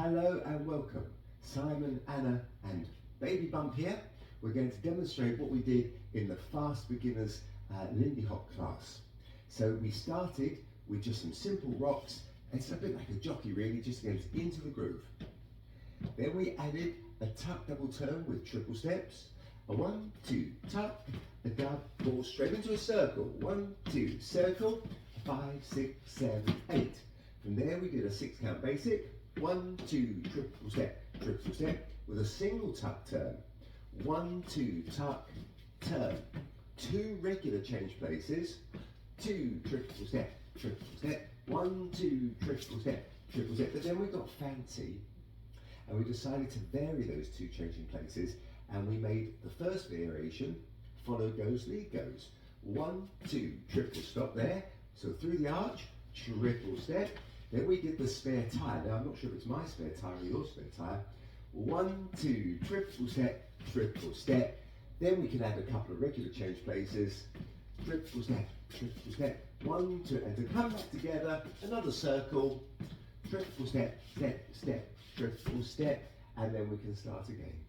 Hello and welcome. Simon, Anna and Baby Bump here. We're going to demonstrate what we did in the Fast Beginners Lindy Hop class. So we started with just some simple rocks. It's a bit like a jockey really, just to get into the groove. Then we added a tuck double turn with triple steps. A 1, 2, tuck, a double straight into a circle. 1, 2, circle, 5, 6, 7, 8. From there we did a 6 count basic. 1, 2, triple step with a single tuck turn. 1, 2, tuck, turn. 2 regular change places. 2 triple step, 1, 2, triple step. But then we got fancy and we decided to vary those 2 changing places, and we made the first variation follow goes, lead goes. 1, 2, triple stop there. So through the arch, triple step. Then we did the spare tire. Now I'm not sure if it's my spare tire or your spare tire. 1, 2, triple step. Then we can add a couple of regular change places. Triple step, 1, 2, and to come back together, another circle. Triple step, triple step, and then we can start again.